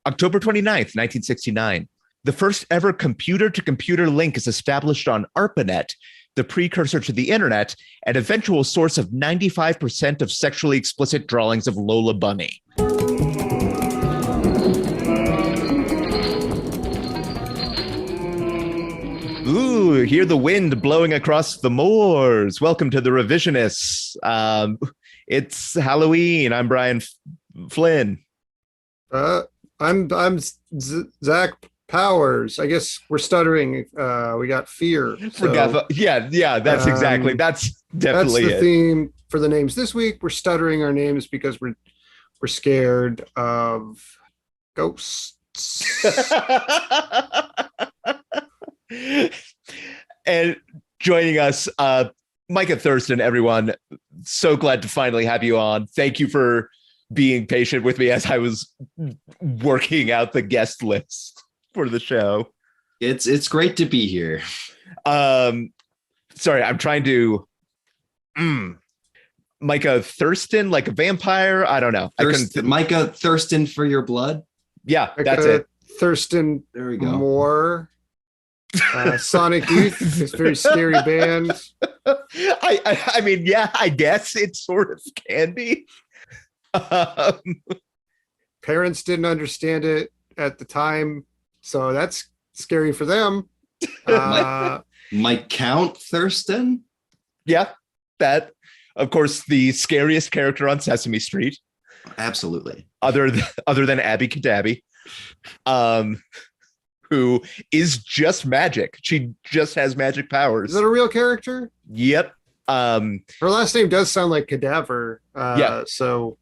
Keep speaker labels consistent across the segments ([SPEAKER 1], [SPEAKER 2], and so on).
[SPEAKER 1] October 29th, 1969. The first ever computer-to-computer link is established on ARPANET, the precursor to the internet, and eventual source of 95% of sexually explicit drawings of Lola Bunny. Ooh, hear the wind blowing across the moors. Welcome to the Revisionists. It's Halloween. I'm Brian Flynn.
[SPEAKER 2] I'm Zach Powers. I guess we're stuttering. We got fear. So,
[SPEAKER 1] yeah, that's exactly. That's definitely
[SPEAKER 2] that's the theme for the names this week. We're stuttering our names because we're scared of ghosts.
[SPEAKER 1] And joining us, Micah Thurston, everyone. So glad to finally have you on. Thank you for being patient with me as I was working out the guest list for the show.
[SPEAKER 3] It's great to be here.
[SPEAKER 1] Sorry, I'm trying to Micah Thurston, like a vampire. I don't know.
[SPEAKER 3] Micah Thurston for your blood.
[SPEAKER 1] Yeah,
[SPEAKER 2] Micah
[SPEAKER 1] that's it.
[SPEAKER 2] Thurston.
[SPEAKER 3] There we go.
[SPEAKER 2] More. Sonic Youth, this very scary band.
[SPEAKER 1] I mean, yeah, I guess it sort of can be.
[SPEAKER 2] Parents didn't understand it at the time, so that's scary for them.
[SPEAKER 3] Mike Count Thurston?
[SPEAKER 1] Yeah, that, of course, the scariest character on Sesame Street.
[SPEAKER 3] Absolutely.
[SPEAKER 1] Other than Abby Cadabby, who is just magic. She just has magic powers.
[SPEAKER 2] Is that a real character?
[SPEAKER 1] Yep.
[SPEAKER 2] Her last name does sound like Cadaver.
[SPEAKER 1] Yeah.
[SPEAKER 2] So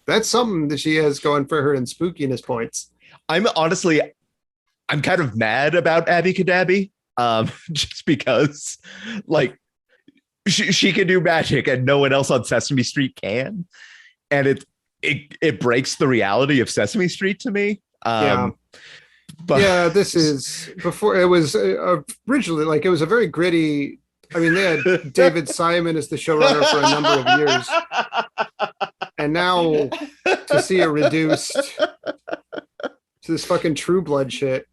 [SPEAKER 2] that's something that she has going for her in spookiness points.
[SPEAKER 1] I'm kind of mad about Abby Cadabby, just because, like, she can do magic and no one else on Sesame Street can, and it breaks the reality of Sesame Street to me. But
[SPEAKER 2] yeah, this is before it was originally like it was a very gritty. I mean, they had David Simon as the showrunner for a number of years, and now to see it reduced to this fucking True Blood shit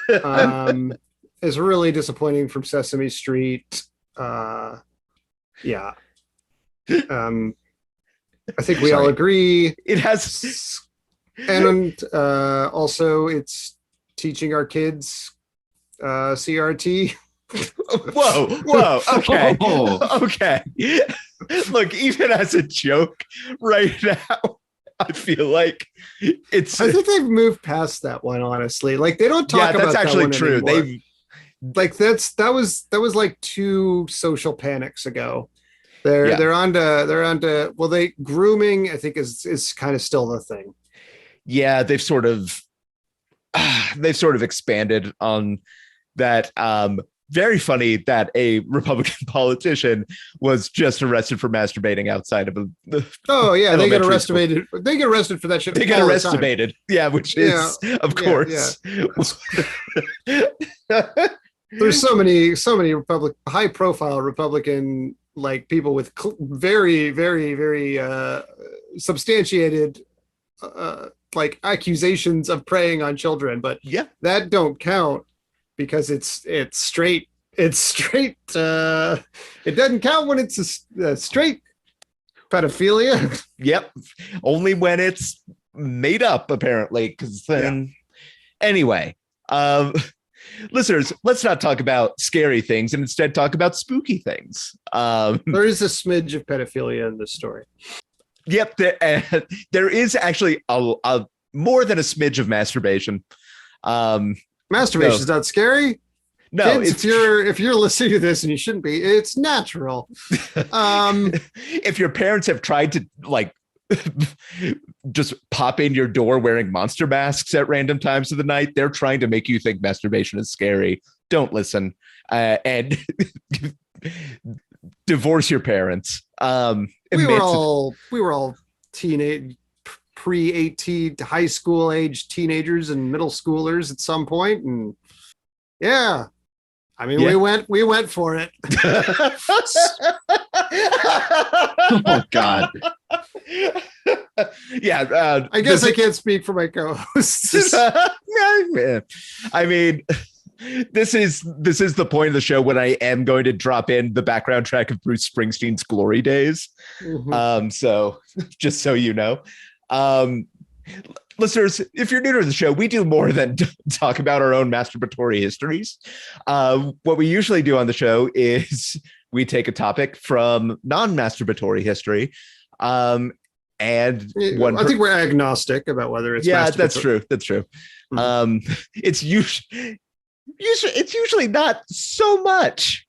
[SPEAKER 2] is really disappointing from Sesame Street. Yeah, I think we all agree
[SPEAKER 1] it has,
[SPEAKER 2] and also it's teaching our kids CRT.
[SPEAKER 1] Whoa, okay. Okay. Look, even as a joke right now, I feel like I
[SPEAKER 2] think they've moved past that one, honestly. Like, they don't talk about
[SPEAKER 1] that's actually
[SPEAKER 2] that one
[SPEAKER 1] true.
[SPEAKER 2] Anymore. That was like 2 social panics ago. They're onto grooming, I think is kind of still the thing.
[SPEAKER 1] Yeah, they've sort of expanded on that. Very funny that a Republican politician was just arrested for masturbating outside of
[SPEAKER 2] they get arrested. They get arrested for that shit.
[SPEAKER 1] They get arrested. Yeah, which is of course.
[SPEAKER 2] Yeah. There's so many high profile Republican like people with very, very, very substantiated like accusations of preying on children, but
[SPEAKER 1] yeah, that
[SPEAKER 2] don't count because it's straight. It's straight. It doesn't count when it's a straight pedophilia.
[SPEAKER 1] Yep, only when it's made up, apparently. Because then, anyway, listeners, let's not talk about scary things and instead talk about spooky things.
[SPEAKER 2] There is a smidge of pedophilia in this story.
[SPEAKER 1] Yep, there is actually a more than a smidge of masturbation.
[SPEAKER 2] Masturbation is not scary.
[SPEAKER 1] No,
[SPEAKER 2] kids, if you're listening to this and you shouldn't be, it's natural.
[SPEAKER 1] If your parents have tried to like just pop in your door wearing monster masks at random times of the night, they're trying to make you think masturbation is scary. Don't listen, and divorce your parents.
[SPEAKER 2] We were all teenage, pre-18, high school age teenagers and middle schoolers at some point, and yeah, I mean,
[SPEAKER 1] Yeah.
[SPEAKER 2] we went for it.
[SPEAKER 3] Oh God.
[SPEAKER 1] Yeah.
[SPEAKER 2] I guess I can't speak for my co-hosts.
[SPEAKER 1] I mean, this is the point of the show when I am going to drop in the background track of Bruce Springsteen's Glory Days.
[SPEAKER 2] Mhm.
[SPEAKER 1] So just so you know, listeners, if you're new to the show, we do more than talk about our own masturbatory histories. What we usually do on the show is we take a topic from non-masturbatory history, and
[SPEAKER 2] I think we're agnostic about whether it's
[SPEAKER 1] that's true.
[SPEAKER 2] Mhm.
[SPEAKER 1] It's usually not so much.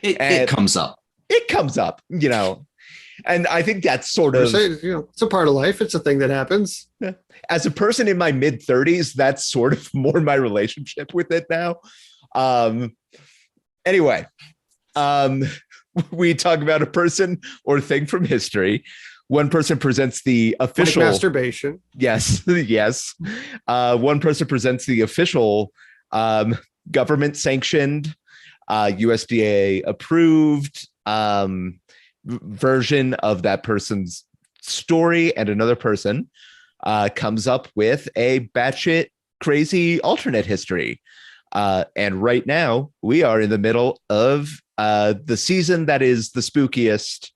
[SPEAKER 3] It comes up.
[SPEAKER 1] It comes up, and I think that's sort of,
[SPEAKER 2] it's a part of life. It's a thing that happens.
[SPEAKER 1] as a person in my mid 30s, that's sort of more my relationship with it now. Anyway, we talk about a person or thing from history. One person presents the official
[SPEAKER 2] masturbation.
[SPEAKER 1] Yes. One person presents the official government sanctioned, USDA approved version of that person's story, and another person comes up with a batshit crazy alternate history. And right now we are in the middle of the season that is the spookiest,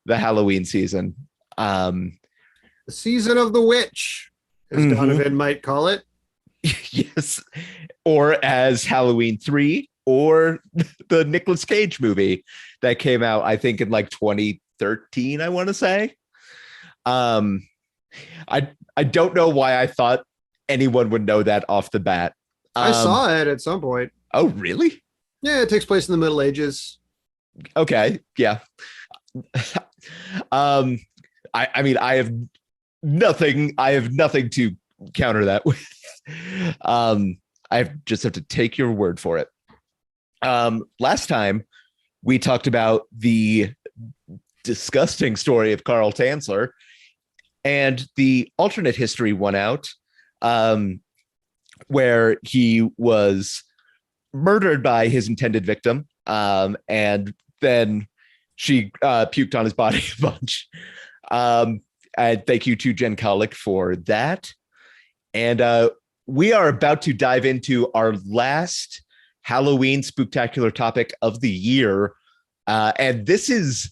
[SPEAKER 1] the Halloween season.
[SPEAKER 2] The season of the witch, as Donovan might call it.
[SPEAKER 1] Yes. Or as Halloween 3, or the Nicolas Cage movie that came out, I think, in like 2013, I want to say. I don't know why I thought anyone would know that off the bat.
[SPEAKER 2] I saw it at some point.
[SPEAKER 1] Oh, really?
[SPEAKER 2] Yeah, it takes place in the Middle Ages.
[SPEAKER 1] Okay. Yeah. I mean, I have nothing to counter that with. I just have to take your word for it. Last time we talked about the disgusting story of Carl Tanzler, and the alternate history won out, where he was murdered by his intended victim, and then she puked on his body a bunch. And thank you to Jen Kolick for that. And we are about to dive into our last Halloween spooktacular topic of the year. And this is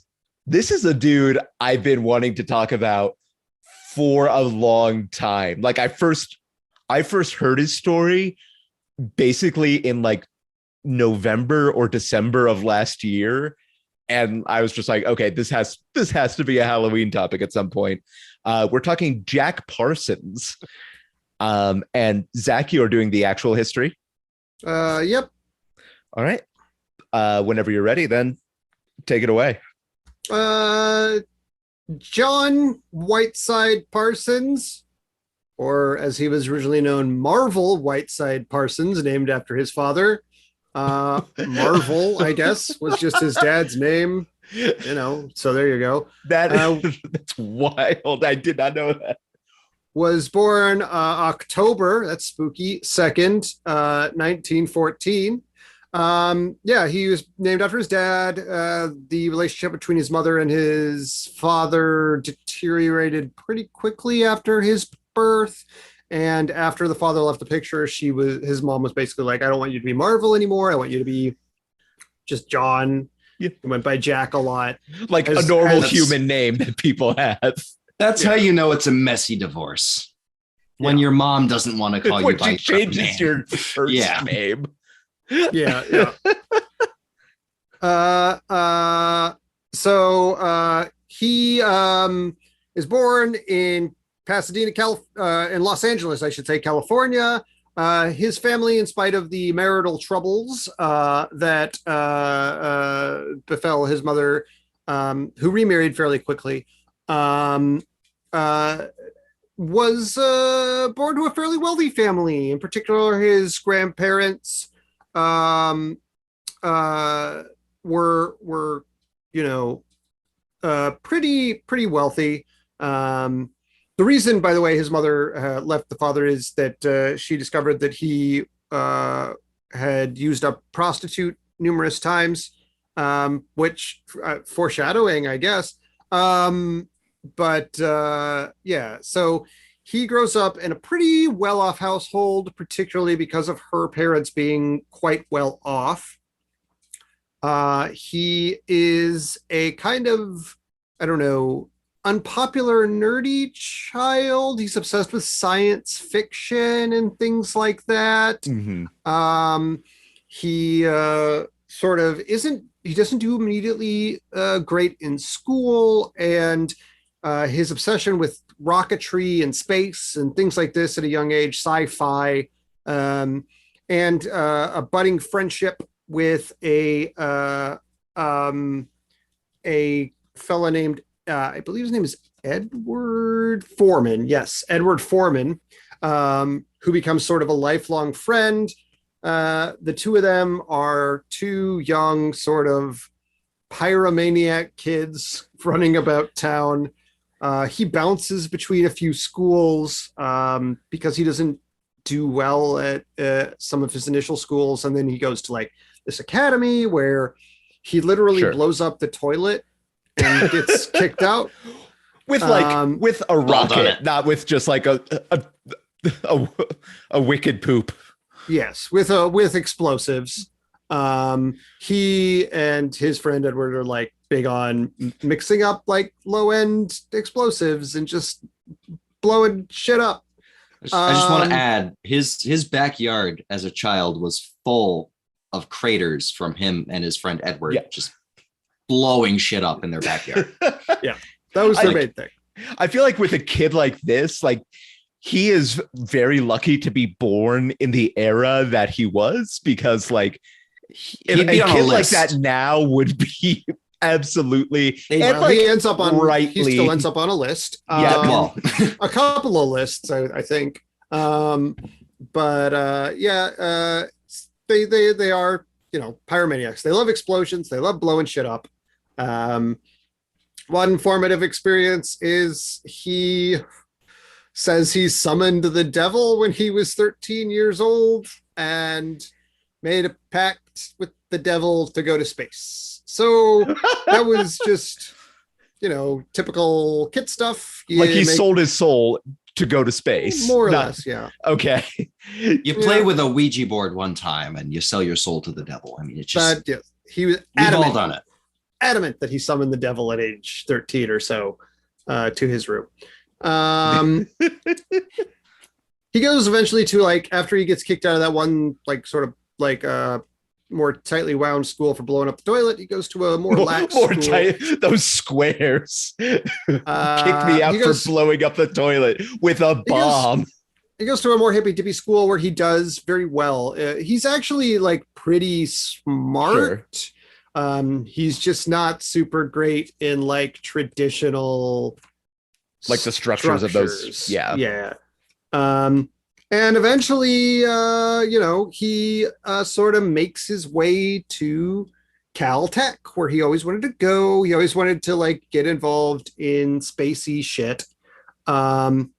[SPEAKER 1] a dude I've been wanting to talk about for a long time. Like I first heard his story basically in like November or December of last year. And I was just like, okay, this has to be a Halloween topic at some point. We're talking Jack Parsons. And Zach, you're doing the actual history.
[SPEAKER 2] Yep.
[SPEAKER 1] All right. Whenever you're ready, then take it away.
[SPEAKER 2] John Whiteside Parsons, or as he was originally known, Marvel Whiteside Parsons, named after his father. Marvel, I guess, was just his dad's name. So there you go.
[SPEAKER 1] That's wild. I did not know that.
[SPEAKER 2] Was born October, that's spooky, 2nd, 1914. He was named after his dad. The relationship between his mother and his father deteriorated pretty quickly after his birth. And after the father left the picture, his mom was basically like, I don't want you to be Marvel anymore. I want you to be just John.
[SPEAKER 1] Yeah.
[SPEAKER 2] He went by Jack a lot.
[SPEAKER 1] Like a normal human name that people have.
[SPEAKER 3] That's how you know it's a messy divorce. When your mom doesn't want to call you by
[SPEAKER 1] she changes your first name.
[SPEAKER 2] Yeah. So he is born in Pasadena, in Los Angeles, I should say, California. His family, in spite of the marital troubles that befell his mother, who remarried fairly quickly, was born to a fairly wealthy family. In particular, his grandparents were pretty wealthy. The reason, by the way, his mother left the father is that she discovered that he had used a prostitute numerous times, which foreshadowing, I guess. But yeah, so he grows up in a pretty well-off household, particularly because of her parents being quite well off. He is a kind of, I don't know, unpopular, nerdy child. He's obsessed with science fiction and things like that. He sort of isn't, he doesn't do immediately great in school, and his obsession with rocketry and space and things like this at a young age, sci-fi, and a budding friendship with a fella named I believe his name is Edward Foreman. Yes, Edward Foreman, who becomes sort of a lifelong friend. The two of them are two young sort of pyromaniac kids running about town. He bounces between a few schools because he doesn't do well at some of his initial schools, and then he goes to like this academy where he literally blows up the toilet and gets kicked out
[SPEAKER 1] with like with a rocket, not with just like a wicked poop.
[SPEAKER 2] Yes, with explosives. He and his friend Edward are like big on mixing up like low end explosives and just blowing shit up.
[SPEAKER 3] I just want to add his backyard as a child was full of craters from him and his friend Edward just blowing shit up in their backyard.
[SPEAKER 2] Yeah, that was their main thing.
[SPEAKER 1] I feel like with a kid like this, like he is very lucky to be born in the era that he was, because like if a kid like that now would be absolutely,
[SPEAKER 2] and like, he ends up on rightly, he still ends up on a list.
[SPEAKER 1] Well,
[SPEAKER 2] a couple of lists, I think. They are, you know, pyromaniacs. They love explosions. They love blowing shit up. One formative experience is he says he summoned the devil when he was 13 years old and made a pact with the devil to go to space. So that was just, you know, typical kid stuff.
[SPEAKER 1] Like he sold his soul to go to space.
[SPEAKER 2] More or less, yeah.
[SPEAKER 1] Okay.
[SPEAKER 3] You play with a Ouija board one time and you sell your soul to the devil. I mean, it's just...
[SPEAKER 2] But, yeah, he was
[SPEAKER 3] adamant, we've all done it.
[SPEAKER 2] Adamant that he summoned the devil at age 13 or so to his room. He goes eventually to, like, after he gets kicked out of that one, like, sort of, like, more tightly wound school for blowing up the toilet, he goes to a more lax school.
[SPEAKER 1] Tight, those squares kicked me out for blowing up the toilet with a bomb.
[SPEAKER 2] He goes to a more hippy dippy school where he does very well. He's actually like pretty smart. Sure. He's just not super great in like traditional,
[SPEAKER 1] like the structures of those. Yeah.
[SPEAKER 2] And eventually, you know, he sort of makes his way to Caltech, where he always wanted to go. He always wanted to like get involved in spacey shit. And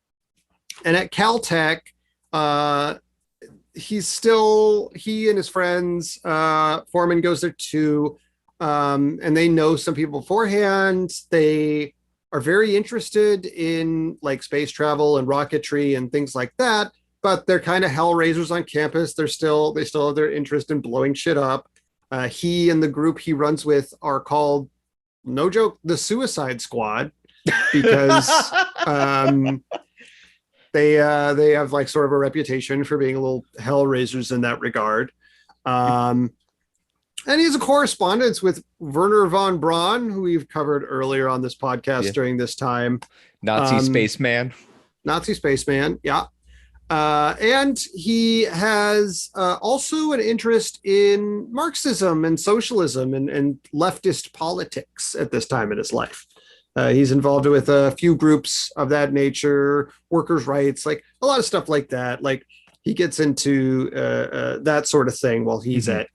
[SPEAKER 2] at Caltech, he and his friends, Foreman goes there too, and they know some people beforehand. They are very interested in like space travel and rocketry and things like that. But they're kind of hellraisers on campus. They still have their interest in blowing shit up. He and the group he runs with are called, no joke, the Suicide Squad, because they have like sort of a reputation for being a little hellraisers in that regard. And he has a correspondence with Werner von Braun, who we've covered earlier on this podcast during this time.
[SPEAKER 1] Nazi spaceman,
[SPEAKER 2] yeah. And he has also an interest in Marxism and socialism and leftist politics at this time in his life. He's involved with a few groups of that nature, workers' rights, like a lot of stuff like that. Like he gets into that sort of thing while he's at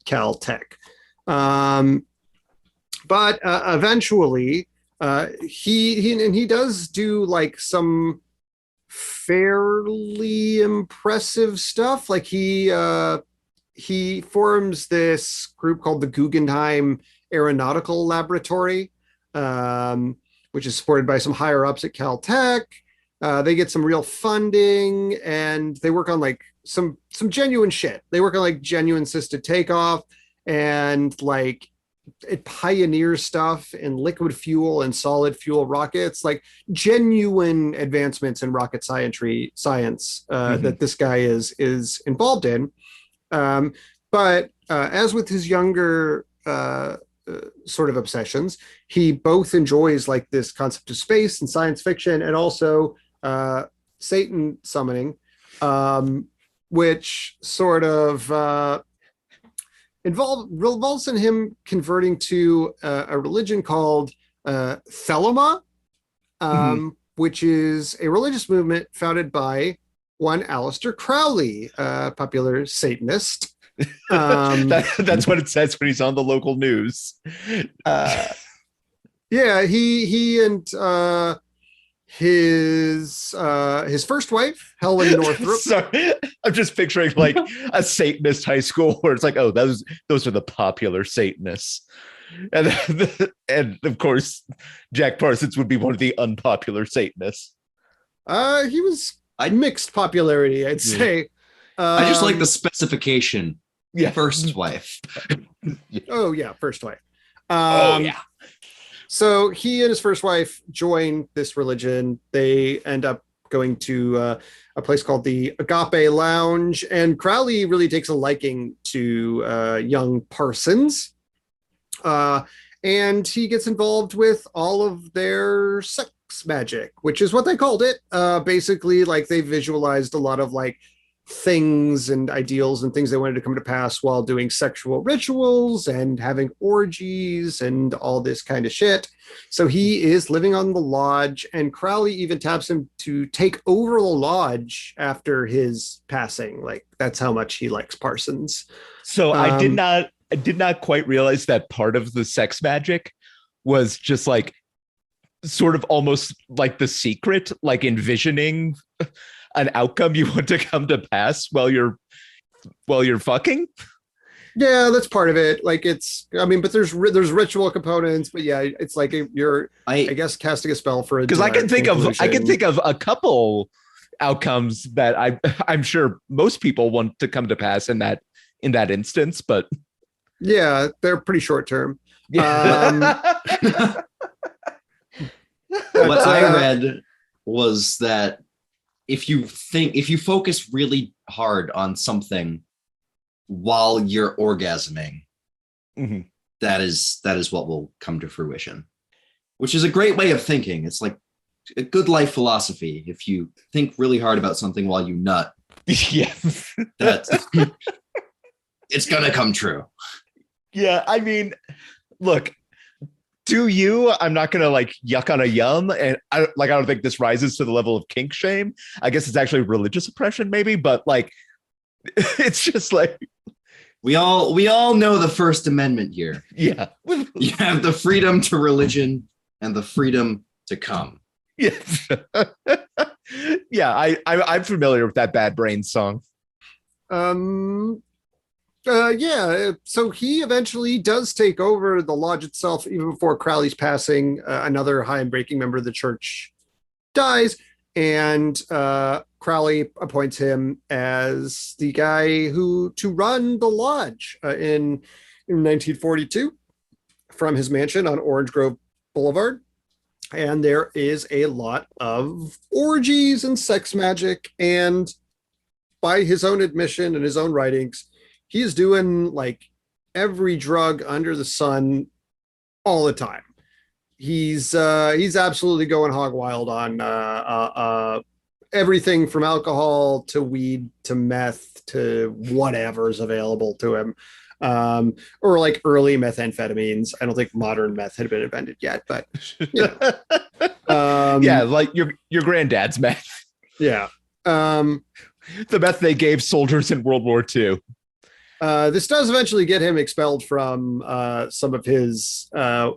[SPEAKER 2] Caltech. But eventually, he does do like some fairly impressive stuff. Like he he forms this group called the Guggenheim Aeronautical Laboratory, which is supported by some higher ups at Caltech. They get some real funding, and they work on like some genuine shit. They work on like genuine assisted takeoff, and like it pioneers stuff in liquid fuel and solid fuel rockets, like genuine advancements in rocket science that this guy is involved in. But as with his younger sort of obsessions, he both enjoys like this concept of space and science fiction, and also Satan summoning, which sort of revolves in him converting to a religion called Thelema, which is a religious movement founded by one Aleister Crowley, a popular Satanist.
[SPEAKER 1] That's what it says when he's on the local news.
[SPEAKER 2] Yeah, he and his first wife, Helen Northrup.
[SPEAKER 1] Sorry, I'm just picturing like a Satanist high school where it's like, oh, those are the popular Satanists, and of course, Jack Parsons would be one of the unpopular Satanists.
[SPEAKER 2] He was mixed popularity, I'd say.
[SPEAKER 3] I just like the specification.
[SPEAKER 1] Yeah,
[SPEAKER 3] first wife.
[SPEAKER 2] Oh yeah, first wife.
[SPEAKER 1] Oh yeah.
[SPEAKER 2] So he and his first wife join this religion. They end up going to a place called the Agape Lounge, and Crowley really takes a liking to young Parsons, and he gets involved with all of their sex magic, which is what they called it. Basically, like they visualized a lot of like things and ideals and things they wanted to come to pass while doing sexual rituals and having orgies and all this kind of shit. So he is living on the lodge, and Crowley even taps him to take over the lodge after his passing. Like that's how much he likes Parsons.
[SPEAKER 1] So I did not quite realize that part of the sex magic was just like sort of almost like the secret, like envisioning an outcome you want to come to pass while you're fucking.
[SPEAKER 2] Yeah, that's part of it. Like but there's ritual components, but yeah, it's like I guess casting a spell for it.
[SPEAKER 1] Because I can think of a couple outcomes that I'm sure most people want to come to pass in that instance, but
[SPEAKER 2] yeah, they're pretty short term.
[SPEAKER 1] Yeah.
[SPEAKER 3] What I read was that if you focus really hard on something while you're orgasming, that is what will come to fruition, which is a great way of thinking. It's like a good life philosophy. If you think really hard about something while you nut,
[SPEAKER 1] yeah,
[SPEAKER 3] it's gonna come true.
[SPEAKER 1] Yeah, I mean, look, do you? I'm not gonna like yuck on a yum, and I don't think this rises to the level of kink shame. I guess it's actually religious oppression, maybe, but like, it's just like
[SPEAKER 3] we all know the First Amendment here.
[SPEAKER 1] Yeah,
[SPEAKER 3] you have the freedom to religion and the freedom to come.
[SPEAKER 1] Yes. Yeah, I'm familiar with that Bad Brains song.
[SPEAKER 2] Yeah, so he eventually does take over the lodge itself even before Crowley's passing. Another high and breaking member of the church dies, and Crowley appoints him as the guy to run the lodge in 1942 from his mansion on Orange Grove Boulevard. And there is a lot of orgies and sex magic, and by his own admission and his own writings, he's doing like every drug under the sun all the time. He's absolutely going hog wild on everything from alcohol to weed to meth to whatever's available to him, or like early methamphetamines. I don't think modern meth had been invented yet, but you know.
[SPEAKER 1] Yeah, like your granddad's meth.
[SPEAKER 2] Yeah,
[SPEAKER 1] the meth they gave soldiers in World War II.
[SPEAKER 2] This does eventually get him expelled from some of his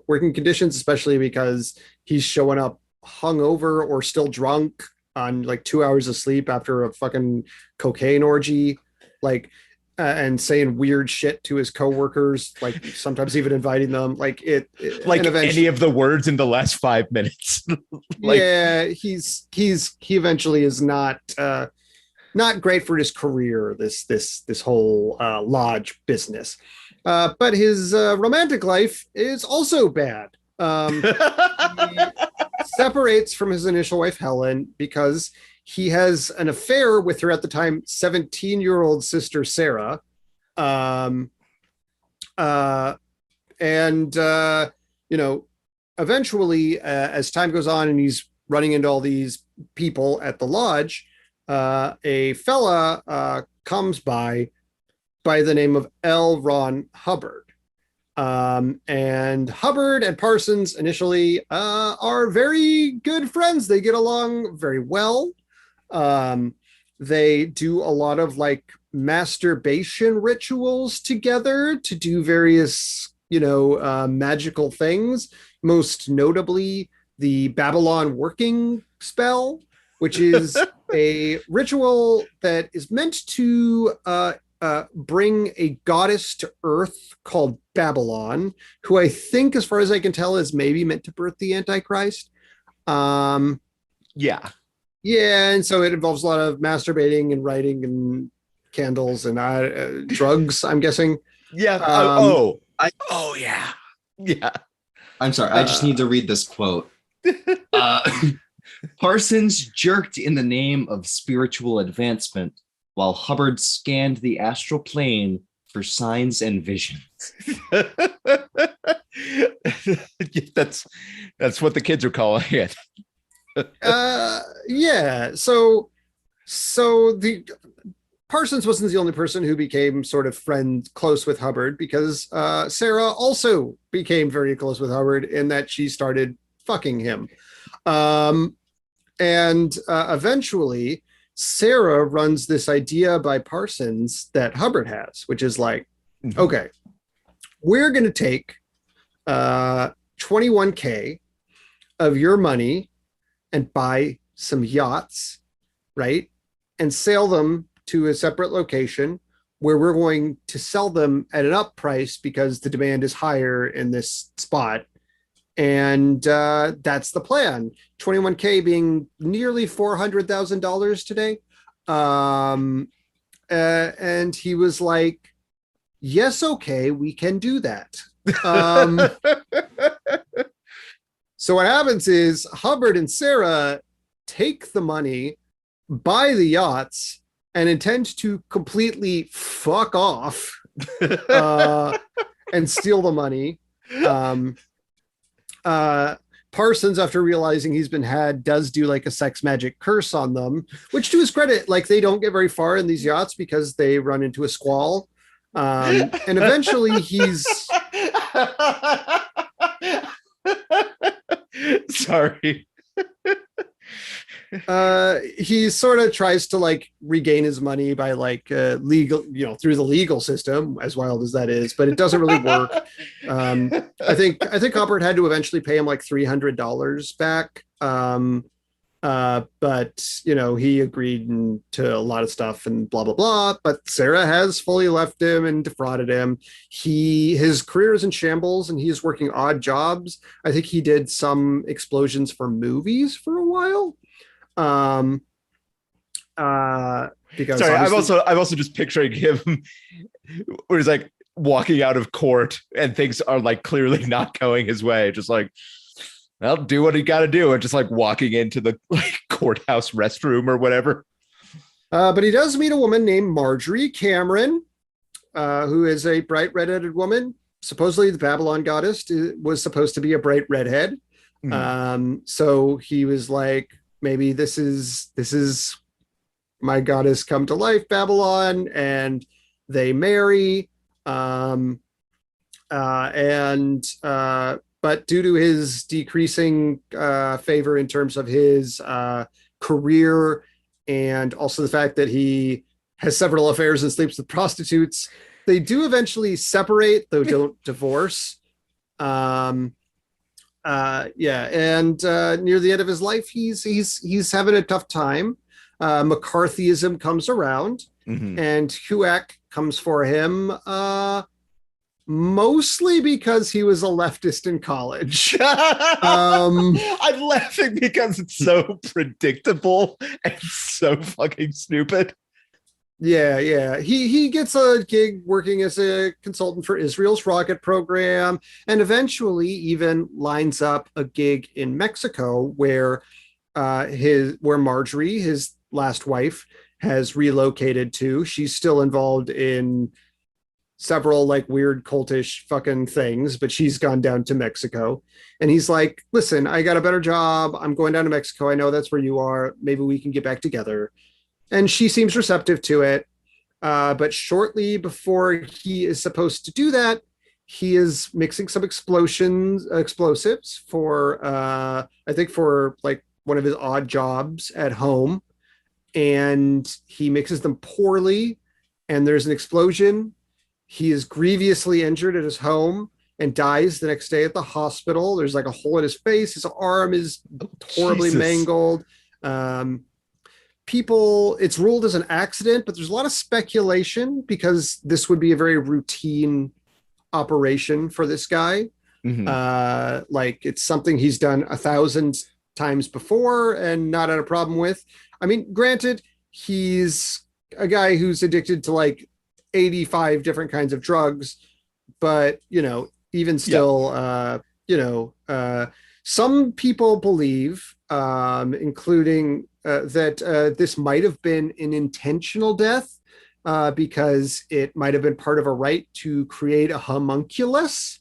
[SPEAKER 2] working conditions, especially because he's showing up hungover or still drunk on like 2 hours of sleep after a fucking cocaine orgy. Like, and saying weird shit to his coworkers, like sometimes even inviting them. Like
[SPEAKER 1] like any of the words in the last 5 minutes.
[SPEAKER 2] Like, yeah, he eventually is not great for his career. This whole lodge business, but his romantic life is also bad. He separates from his initial wife Helen because he has an affair with her at the time 17-year-old sister Sarah, and eventually as time goes on and he's running into all these people at the lodge, a fella comes by the name of L. Ron Hubbard. And Hubbard and Parsons initially are very good friends. They get along very well. They do a lot of like masturbation rituals together to do various, magical things. Most notably, the Babylon working spell, which is a ritual that is meant to bring a goddess to Earth called Babylon, who I think, as far as I can tell, is maybe meant to birth the Antichrist.
[SPEAKER 1] Yeah.
[SPEAKER 2] Yeah, and so it involves a lot of masturbating and writing and candles and drugs, I'm guessing.
[SPEAKER 1] Yeah. Yeah. Yeah.
[SPEAKER 3] I'm sorry. I just need to read this quote. Parsons jerked in the name of spiritual advancement while Hubbard scanned the astral plane for signs and visions.
[SPEAKER 1] That's what the kids are calling it.
[SPEAKER 2] Yeah. So the Parsons wasn't the only person who became sort of close with Hubbard, because Sarah also became very close with Hubbard in that she started fucking him. And eventually Sarah runs this idea by Parsons that Hubbard has, which is like, okay, we're going to take $21K of your money and buy some yachts, right? And sail them to a separate location where we're going to sell them at an up price because the demand is higher in this spot. And that's the plan. 21K being nearly $400,000 today. And he was like, yes, okay, we can do that. So what happens is Hubbard and Sarah take the money, buy the yachts, and intend to completely fuck off and steal the money. Parsons, after realizing he's been had, does do like a sex magic curse on them, which, to his credit, like, they don't get very far in these yachts because they run into a squall. And eventually he's
[SPEAKER 1] sorry.
[SPEAKER 2] He sort of tries to like regain his money by like legal, through the legal system, as wild as that is, but it doesn't really work. I think Hubbard had to eventually pay him like $300 back. But he agreed to a lot of stuff and blah blah blah. But Sarah has fully left him and defrauded him. His career is in shambles and he is working odd jobs. I think he did some explosions for movies for a while. Because
[SPEAKER 1] sorry, I'm also just picturing him where he's like walking out of court and things are like clearly not going his way, just like, well, do what he got to do, and just like walking into the like courthouse restroom or whatever.
[SPEAKER 2] But he does meet a woman named Marjorie Cameron, who is a bright redheaded woman. Supposedly the Babylon goddess was supposed to be a bright redhead. So he was like, maybe this is my goddess come to life, Babylon, and they marry. But due to his decreasing favor in terms of his career, and also the fact that he has several affairs and sleeps with prostitutes, they do eventually separate, though don't divorce. And near the end of his life, he's having a tough time. McCarthyism comes around, and Huac comes for him. Mostly because he was a leftist in college.
[SPEAKER 1] I'm laughing because it's so predictable and so fucking stupid.
[SPEAKER 2] Yeah. He gets a gig working as a consultant for Israel's rocket program, and eventually even lines up a gig in Mexico where Marjorie, his last wife, has relocated to. She's still involved in several like weird cultish fucking things, but she's gone down to Mexico. And he's like, listen, I got a better job. I'm going down to Mexico. I know that's where you are. Maybe we can get back together. And she seems receptive to it. But shortly before he is supposed to do that, he is mixing some explosives for, I think for like one of his odd jobs at home. And he mixes them poorly. And there's an explosion. He is grievously injured at his home and dies the next day at the hospital. There's like a hole in his face. His arm is horribly mangled. It's ruled as an accident, but there's a lot of speculation because this would be a very routine operation for this guy. Like it's something he's done 1,000 times before and not had a problem with. I mean, granted, he's a guy who's addicted to like 85 different kinds of drugs, but even still, some people believe, including that this might have been an intentional death because it might have been part of a rite to create a homunculus.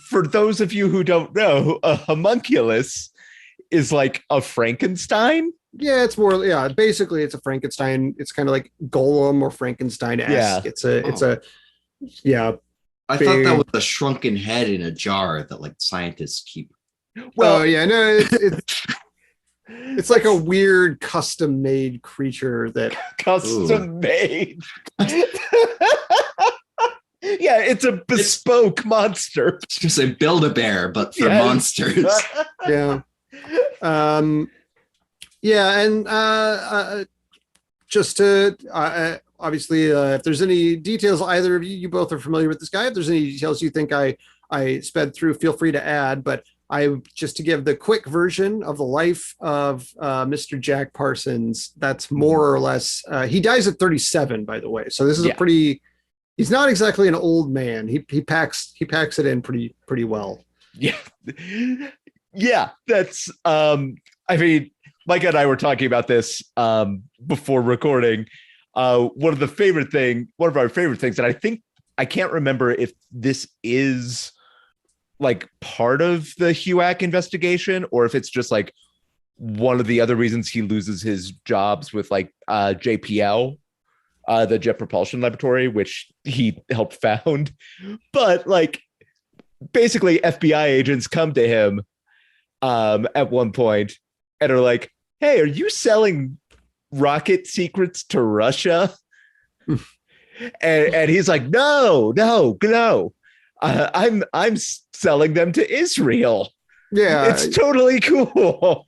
[SPEAKER 1] For those of you who don't know, a homunculus is like a Frankenstein.
[SPEAKER 2] Yeah, it's more. Yeah, basically, it's a Frankenstein. It's kind of like Golem or Frankenstein-esque.
[SPEAKER 1] Yeah.
[SPEAKER 3] I thought that was a shrunken head in a jar that like scientists keep.
[SPEAKER 2] Well, it's like a weird custom-made creature that
[SPEAKER 1] custom-made. Yeah, it's a bespoke monster.
[SPEAKER 3] It's just a Build-A-Bear, but for monsters.
[SPEAKER 2] Yeah. Just to obviously, if there's any details, either of you both are familiar with this guy. If there's any details you think I sped through, feel free to add. But just to give the quick version of the life of Mr. Jack Parsons, that's more or less. He dies at 37, by the way. So this is a pretty. He's not exactly an old man. He packs it in pretty well.
[SPEAKER 1] Yeah. That's. I mean, Mike and I were talking about this before recording. One of our favorite things, and I can't remember if this is like part of the HUAC investigation or if it's just like one of the other reasons he loses his jobs with like JPL, the Jet Propulsion Laboratory, which he helped found. But like basically FBI agents come to him at one point and are like, hey, are you selling rocket secrets to Russia? and he's like, no. I'm selling them to Israel.
[SPEAKER 2] Yeah,
[SPEAKER 1] it's totally cool.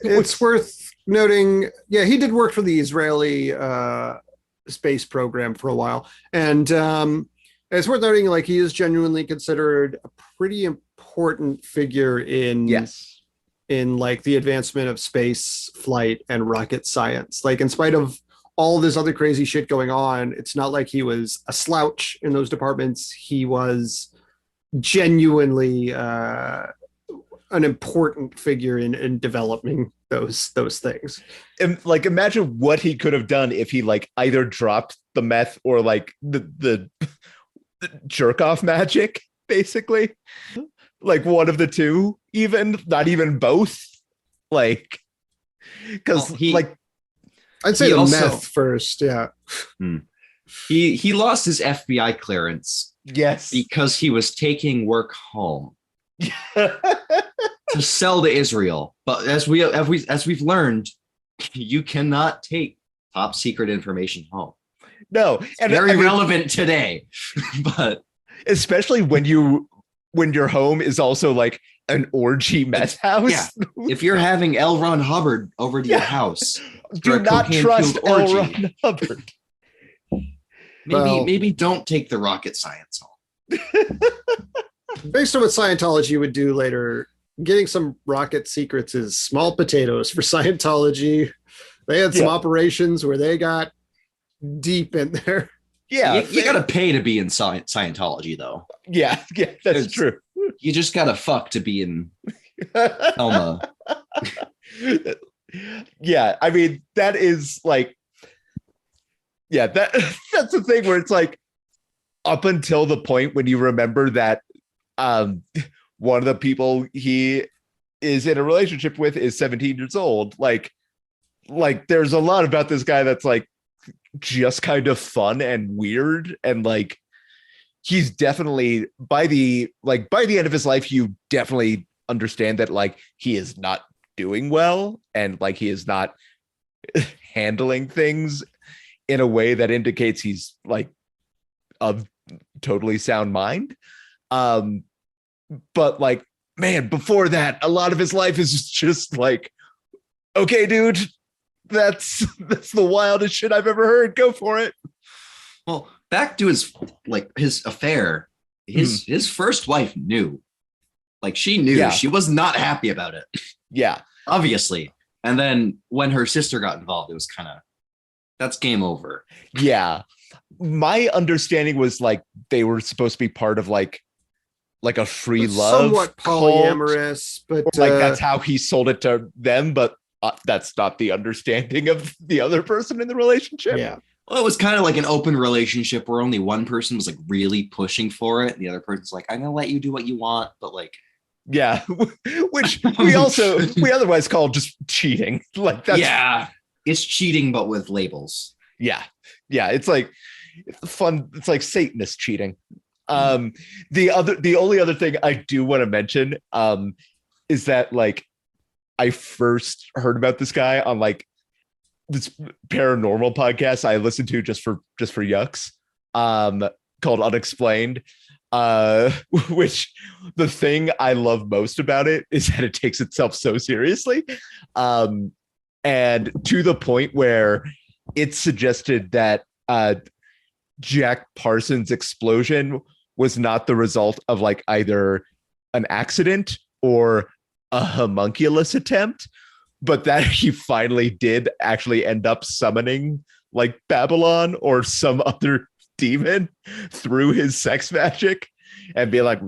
[SPEAKER 2] It's worth noting. Yeah, he did work for the Israeli space program for a while, and it's worth noting like he is genuinely considered a pretty important figure in like the advancement of space flight and rocket science. Like in spite of all this other crazy shit going on, it's not like he was a slouch in those departments. He was genuinely an important figure in developing those things.
[SPEAKER 1] And like imagine what he could have done if he like either dropped the meth or like the jerk off magic, basically. Like one of the two, even not even both. Like because
[SPEAKER 2] I'd say the meth first. Yeah.
[SPEAKER 3] He lost his FBI clearance.
[SPEAKER 1] Yes.
[SPEAKER 3] Because he was taking work home to sell to Israel. But as we've learned, you cannot take top secret information home.
[SPEAKER 1] No.
[SPEAKER 3] It's very relevant today. But
[SPEAKER 1] especially when you when your home is also like an orgy meth house.
[SPEAKER 3] Yeah. If you're having L. Ron Hubbard over to your house,
[SPEAKER 1] do not trust L. Ron Hubbard.
[SPEAKER 3] Maybe don't take the rocket science home.
[SPEAKER 2] Based on what Scientology would do later, getting some rocket secrets is small potatoes for Scientology. They had some operations where they got deep in there.
[SPEAKER 1] Yeah,
[SPEAKER 3] you gotta pay to be in Scientology, though.
[SPEAKER 1] Yeah, that's true.
[SPEAKER 3] You just gotta fuck to be in Elma.
[SPEAKER 1] Yeah, I mean, that is like, yeah, that's the thing where it's like, up until the point when you remember that one of the people he is in a relationship with is 17 years old. Like there's a lot about this guy that's like just kind of fun and weird, and like he's definitely by the end of his life, you definitely understand that like he is not doing well, and like he is not handling things in a way that indicates he's like of totally sound mind. But like, man, before that, a lot of his life is just like, okay, dude, that's the wildest shit I've ever heard. Go for it.
[SPEAKER 3] Well, back to his affair, his first wife knew. Like, she knew. She was not happy about it.
[SPEAKER 1] Yeah.
[SPEAKER 3] Obviously. And then when her sister got involved, it was kind of, that's game over.
[SPEAKER 1] Yeah. My understanding was like they were supposed to be part of like a free love,
[SPEAKER 2] somewhat polyamorous, but
[SPEAKER 1] like that's how he sold it to them. But that's not the understanding of the other person in the relationship.
[SPEAKER 2] Yeah.
[SPEAKER 3] Well, it was kind of like an open relationship where only one person was like really pushing for it. And the other person's like, I'm going to let you do what you want. But like,
[SPEAKER 1] yeah, which we otherwise call just cheating. Like that's,
[SPEAKER 3] yeah, it's cheating, but with labels.
[SPEAKER 1] Yeah. Yeah. It's like fun. It's like Satanist cheating. The only other thing I do want to mention is that like I first heard about this guy on like this paranormal podcast I listened to just for yucks, called Unexplained, which the thing I love most about it is that it takes itself so seriously, and to the point where it suggested that Jack Parsons' explosion was not the result of like either an accident or a homunculus attempt, but that he finally did actually end up summoning like Babylon or some other demon through his sex magic and be like,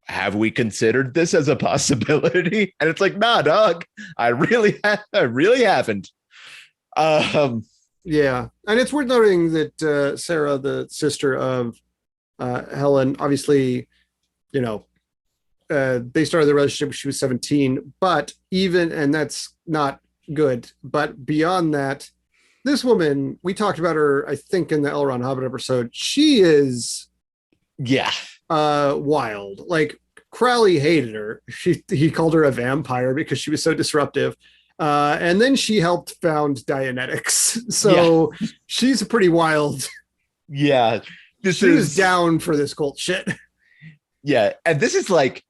[SPEAKER 1] have we considered this as a possibility? And it's like, nah, dog, I really haven't.
[SPEAKER 2] Yeah. And it's worth noting that Sarah, the sister of Helen, obviously, you know, they started the relationship when she was 17, but and that's not good. But beyond that, this woman, we talked about her, I think, in the L. Ron Hubbard episode. She is, wild. Like, Crowley hated her. He called her a vampire because she was so disruptive. And then she helped found Dianetics. So she's a pretty wild.
[SPEAKER 1] Yeah.
[SPEAKER 2] She was down for this cult shit.
[SPEAKER 1] Yeah. And this is like,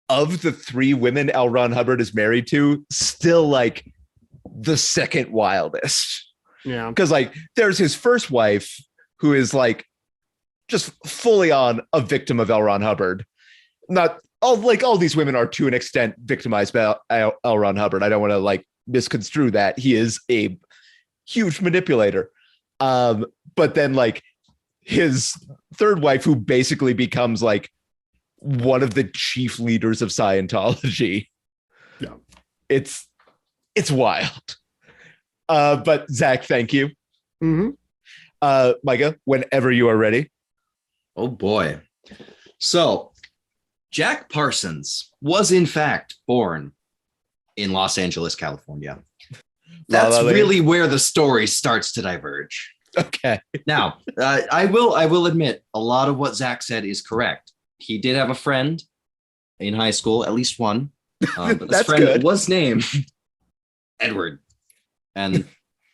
[SPEAKER 1] of the three women L. Ron Hubbard is married to, still like the second wildest.
[SPEAKER 2] Yeah.
[SPEAKER 1] Because like there's his first wife who is like just fully on a victim of L. Ron Hubbard. Not all these women are to an extent victimized by L. Ron Hubbard. I don't want to like misconstrue that. He is a huge manipulator. But then like his third wife, who basically becomes like one of the chief leaders of Scientology.
[SPEAKER 2] Yeah.
[SPEAKER 1] It's wild. But Zach, thank you.
[SPEAKER 2] Mm-hmm.
[SPEAKER 1] Micah, whenever you are ready.
[SPEAKER 3] Oh boy. So Jack Parsons was in fact born in Los Angeles, California. That's really where the story starts to diverge.
[SPEAKER 1] Okay.
[SPEAKER 3] Now, I will admit a lot of what Zach said is correct. He did have a friend in high school, at least one. But this friend was named Edward. And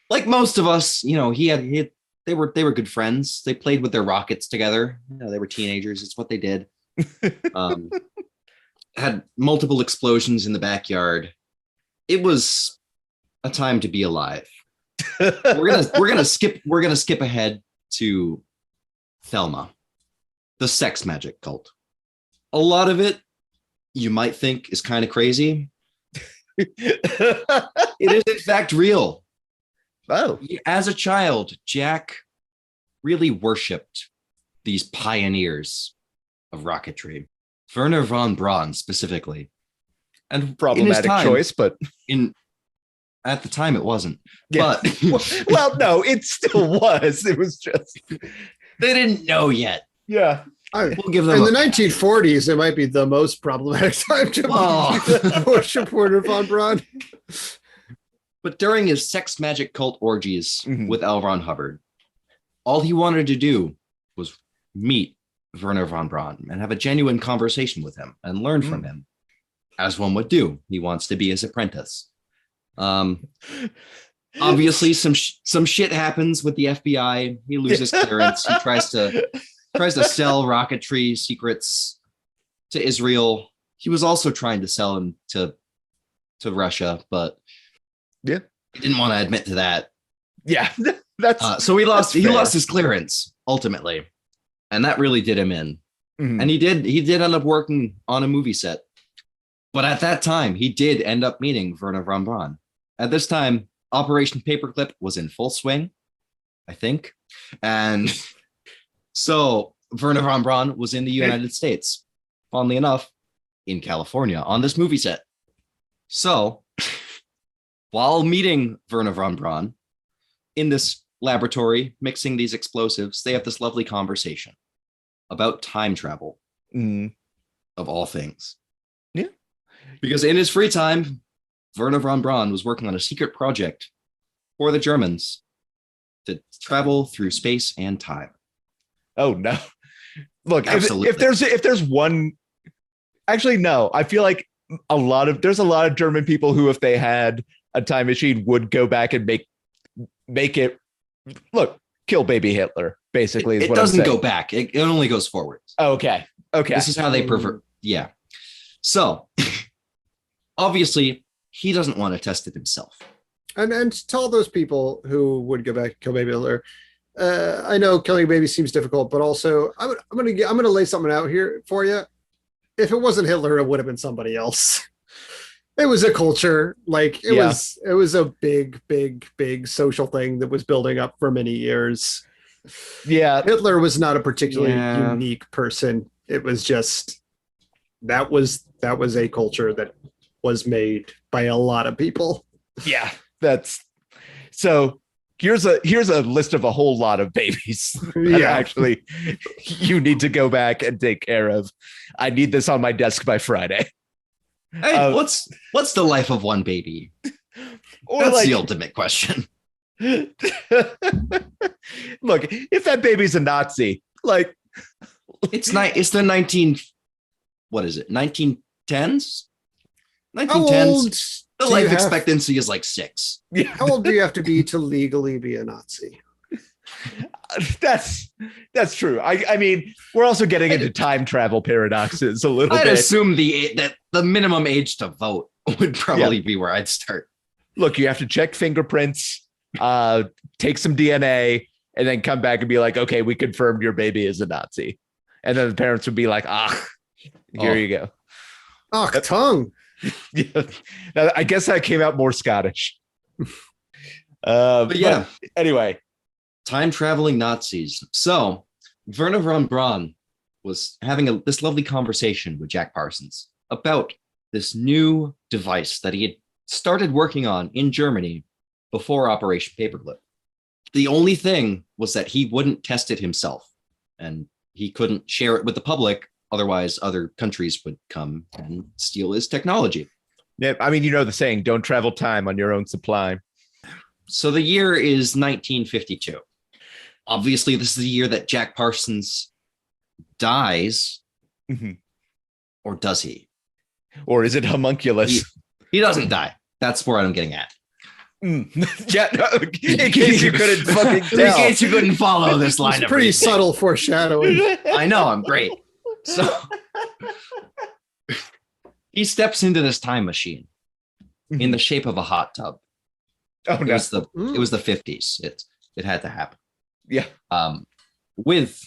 [SPEAKER 3] like most of us, you know, they were good friends. They played with their rockets together. You know, they were teenagers. It's what they did. Had multiple explosions in the backyard. It was a time to be alive. We're gonna skip ahead to Thelma, the sex magic cult. A lot of it you might think is kind of crazy. It is in fact real.
[SPEAKER 1] Oh,
[SPEAKER 3] As a child, Jack really worshipped these pioneers of rocketry, Werner von Braun specifically. And
[SPEAKER 1] problematic choice, but
[SPEAKER 3] at the time it wasn't.
[SPEAKER 1] yeah.
[SPEAKER 3] But
[SPEAKER 1] well, no, it still was. It was just
[SPEAKER 3] they didn't know yet.
[SPEAKER 1] yeah.
[SPEAKER 3] We'll give them
[SPEAKER 2] in the 1940s, it might be the most problematic time to worship Werner von Braun.
[SPEAKER 3] But during his sex magic cult orgies with L. Ron Hubbard, all he wanted to do was meet Werner von Braun and have a genuine conversation with him and learn from him, as one would do. He wants to be his apprentice. Obviously, some shit happens with the FBI. He loses clearance. He tries to sell rocketry secrets to Israel. He was also trying to sell them to Russia, but
[SPEAKER 1] yeah,
[SPEAKER 3] he didn't want to admit to that.
[SPEAKER 1] Yeah, that's
[SPEAKER 3] so he lost his clearance ultimately, and that really did him in. And he did end up working on a movie set, but at that time he did end up meeting Werner von Braun. At this time, Operation Paperclip was in full swing, I think, and so Werner von Braun was in the United States, fondly enough, in California on this movie set. So while meeting Werner von Braun in this laboratory, mixing these explosives, they have this lovely conversation about time travel, of all things.
[SPEAKER 1] Yeah.
[SPEAKER 3] Because in his free time, Werner von Braun was working on a secret project for the Germans to travel through space and time.
[SPEAKER 1] Oh no! Look, if there's one, actually no. I feel like there's a lot of German people who, if they had a time machine, would go back and make it look, kill baby Hitler. Basically,
[SPEAKER 3] it doesn't go back. It only goes forwards.
[SPEAKER 1] Okay.
[SPEAKER 3] This is how they prefer. Yeah. So obviously, he doesn't want to test it himself.
[SPEAKER 2] And to all those people who would go back and kill baby Hitler. I know killing a baby seems difficult, but also I'm gonna lay something out here for you. If it wasn't Hitler, it would have been somebody else. It was a culture, like it was a big social thing that was building up for many years.
[SPEAKER 1] Yeah,
[SPEAKER 2] Hitler was not a particularly unique person. It was just that was a culture that was made by a lot of people.
[SPEAKER 1] Yeah, that's so. Here's a list of a whole lot of babies that actually you need to go back and take care of. I need this on my desk by Friday.
[SPEAKER 3] Hey, what's the life of one baby? That's the ultimate question.
[SPEAKER 1] Look, if that baby's a Nazi, like
[SPEAKER 3] it's the 1910s? 1910s. The life expectancy is like 6.
[SPEAKER 2] Yeah. How old do you have to be to legally be a Nazi?
[SPEAKER 1] That's true. I mean, we're also getting into time travel paradoxes a little bit.
[SPEAKER 3] I'd assume that the minimum age to vote would probably be where I'd start.
[SPEAKER 1] Look, you have to check fingerprints, take some DNA, and then come back and be like, okay, we confirmed your baby is a Nazi. And then the parents would be like, here you go.
[SPEAKER 2] Tongue.
[SPEAKER 1] Yeah, I guess that came out more Scottish.
[SPEAKER 3] But
[SPEAKER 1] anyway,
[SPEAKER 3] time traveling Nazis. So Werner von Braun was having this lovely conversation with Jack Parsons about this new device that he had started working on in Germany before Operation Paperclip. The only thing was that he wouldn't test it himself, and he couldn't share it with the public. Otherwise, other countries would come and steal his technology.
[SPEAKER 1] Yeah, I mean, you know the saying, don't travel time on your own supply.
[SPEAKER 3] So the year is 1952. Obviously, this is the year that Jack Parsons dies. Or does he?
[SPEAKER 1] Or is it homunculus?
[SPEAKER 3] He doesn't die. That's where I'm getting at.
[SPEAKER 1] Yeah, in case you couldn't fucking tell.
[SPEAKER 3] In case you couldn't follow this line of
[SPEAKER 2] pretty
[SPEAKER 3] reasoning.
[SPEAKER 2] Subtle foreshadowing.
[SPEAKER 3] I know, I'm great. So he steps into this time machine in the shape of a hot tub.
[SPEAKER 1] Oh
[SPEAKER 3] It
[SPEAKER 1] no.
[SPEAKER 3] was the 50s. It had to happen.
[SPEAKER 1] Yeah.
[SPEAKER 3] With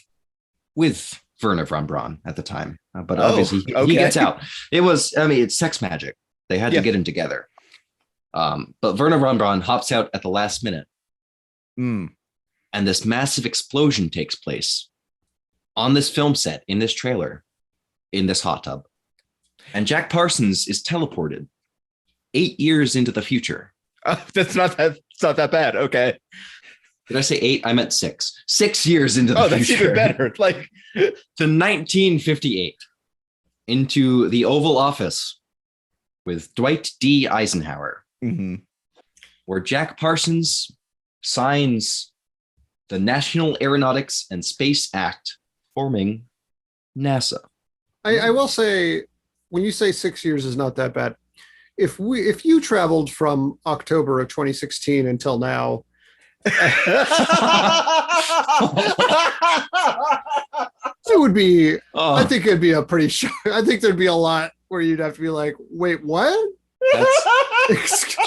[SPEAKER 3] Werner von Braun at the time, but
[SPEAKER 1] Oh,
[SPEAKER 3] obviously
[SPEAKER 1] okay.
[SPEAKER 3] he gets out. It was, I mean, it's sex magic. They had to get him together. But Werner von Braun hops out at the last minute,
[SPEAKER 1] Mm.
[SPEAKER 3] and this massive explosion takes place on this film set, in this trailer, in this hot tub. And Jack Parsons is teleported 8 years into the future.
[SPEAKER 1] Oh, it's not that bad. Okay.
[SPEAKER 3] Did I say 8? I meant 6. 6 years into the
[SPEAKER 1] Oh, that's
[SPEAKER 3] future.
[SPEAKER 1] even better. Like
[SPEAKER 3] To 1958, into the Oval Office with Dwight D. Eisenhower,
[SPEAKER 1] mhm.
[SPEAKER 3] where Jack Parsons signs the National Aeronautics and Space Act, forming NASA.
[SPEAKER 2] I will say, when you say 6 years is not that bad, if you traveled from October of 2016 until now, it would be.
[SPEAKER 3] Oh,
[SPEAKER 2] I think it'd be a pretty. I think there'd be a lot where you'd have to be like, "Wait, what? Excuse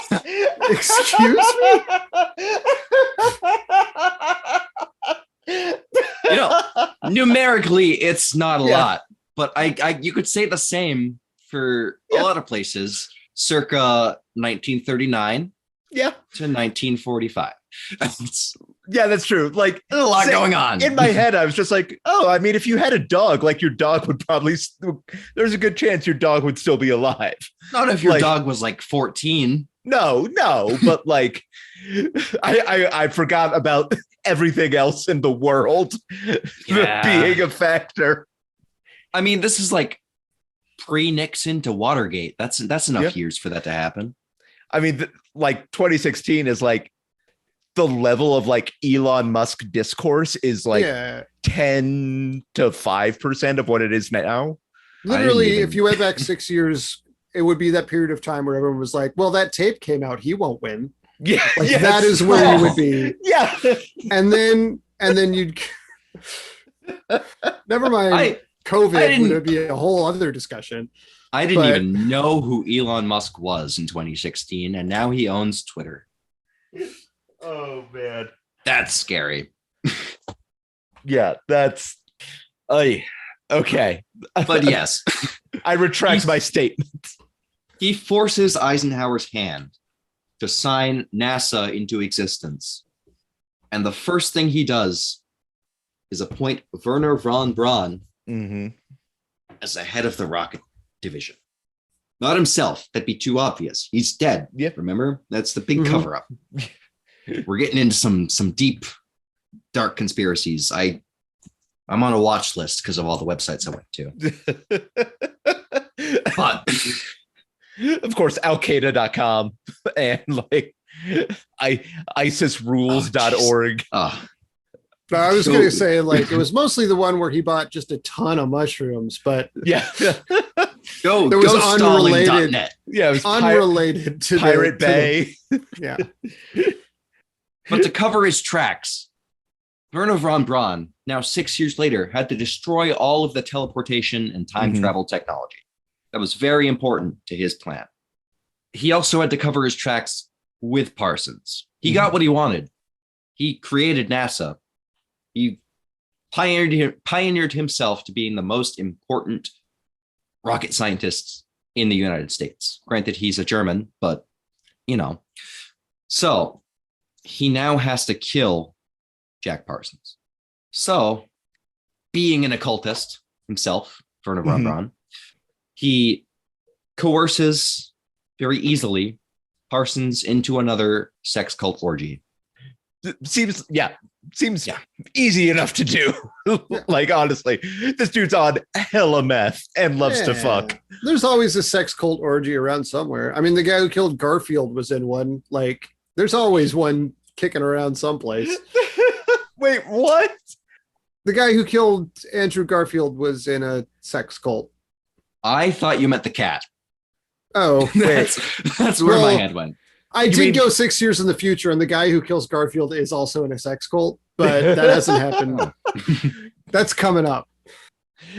[SPEAKER 2] me?"
[SPEAKER 3] you know, numerically, it's not a
[SPEAKER 1] Yeah.
[SPEAKER 3] lot, but I you could say the same for a lot of places, circa 1939
[SPEAKER 1] Yeah.
[SPEAKER 3] to 1945.
[SPEAKER 1] Yeah, that's true. Like
[SPEAKER 3] There's a lot going on.
[SPEAKER 1] in my head, I was just like, oh, I mean, if you had a dog, like your dog would probably, there's a good chance your dog would still be alive.
[SPEAKER 3] Not if your
[SPEAKER 1] like-
[SPEAKER 3] dog was like 14.
[SPEAKER 1] No, but like, I forgot about everything else in the world
[SPEAKER 3] Yeah.
[SPEAKER 1] being a factor.
[SPEAKER 3] I mean, this is like pre-Nixon to Watergate. That's enough
[SPEAKER 1] Yep.
[SPEAKER 3] years for that to happen.
[SPEAKER 1] I mean, like 2016 is like the level of like Elon Musk discourse is like
[SPEAKER 2] yeah,
[SPEAKER 1] 10 to 5% of what it is now.
[SPEAKER 2] literally,
[SPEAKER 3] even-
[SPEAKER 2] if you went back 6 years, it would be that period of time where everyone was like, "Well, that tape came out. He won't win."
[SPEAKER 1] Yeah,
[SPEAKER 2] Like
[SPEAKER 1] yes.
[SPEAKER 2] that is where you would be,
[SPEAKER 1] Yeah.
[SPEAKER 2] and then you'd. Never mind.
[SPEAKER 3] I
[SPEAKER 2] COVID
[SPEAKER 3] didn't-
[SPEAKER 2] would be a whole other discussion.
[SPEAKER 3] didn't
[SPEAKER 2] But-
[SPEAKER 3] even know who Elon Musk was in 2016, and now he owns Twitter.
[SPEAKER 1] Oh man.
[SPEAKER 3] That's scary.
[SPEAKER 1] Yeah, that's okay.
[SPEAKER 3] But yes,
[SPEAKER 1] I retract my statement.
[SPEAKER 3] he forces Eisenhower's hand to sign NASA into existence. And the first thing he does is appoint Werner von Braun
[SPEAKER 1] Mm-hmm.
[SPEAKER 3] as the head of the rocket division. Not himself. That'd be too obvious. He's dead.
[SPEAKER 1] Yeah.
[SPEAKER 3] Remember? That's the big
[SPEAKER 2] Mhm.
[SPEAKER 3] cover up. We're getting into some deep, dark conspiracies. I'm on a watch list because of all the websites I went to. But
[SPEAKER 1] Of course, alqaeda.com and like ISISrules.org.
[SPEAKER 3] oh,
[SPEAKER 2] No, I was
[SPEAKER 3] So-
[SPEAKER 2] going to say, like, it was mostly the one where he bought just a ton of mushrooms, but
[SPEAKER 1] Yeah.
[SPEAKER 3] go
[SPEAKER 2] There was
[SPEAKER 3] Stalin.net.
[SPEAKER 1] Yeah, it was
[SPEAKER 2] unrelated to
[SPEAKER 1] Pirate Bay.
[SPEAKER 2] Yeah.
[SPEAKER 3] But to cover his tracks, Werner von Braun, now 6 years later, had to destroy all of the teleportation and time
[SPEAKER 1] Mhm.
[SPEAKER 3] travel technology. That was very important to his plan. He also had to cover his tracks with Parsons. He got what he wanted. He created NASA. He pioneered himself to being the most important rocket scientist in the United States. Granted, he's a German, but you know. So he now has to kill Jack Parsons. So, being an occultist himself, Werner von
[SPEAKER 1] Mhm.
[SPEAKER 3] Braun, he coerces very easily Parsons into another sex cult orgy.
[SPEAKER 1] Seems
[SPEAKER 3] Yeah.
[SPEAKER 1] easy enough to do. Like honestly, this dude's on hella meth and loves to
[SPEAKER 2] Yeah.
[SPEAKER 1] fuck.
[SPEAKER 2] There's always a sex cult orgy around somewhere. I mean, the guy who killed Garfield was in one. Like, there's always one kicking around someplace.
[SPEAKER 1] Wait, what?
[SPEAKER 2] The guy who killed Andrew Garfield was in a sex cult.
[SPEAKER 3] I thought you meant the cat.
[SPEAKER 2] Oh,
[SPEAKER 3] That's where my
[SPEAKER 2] Well,
[SPEAKER 3] head went.
[SPEAKER 2] I
[SPEAKER 1] You
[SPEAKER 2] did
[SPEAKER 1] mean-
[SPEAKER 2] go 6 years in the future, and the guy who kills Garfield is also in a sex cult, but that hasn't happened. That's coming up.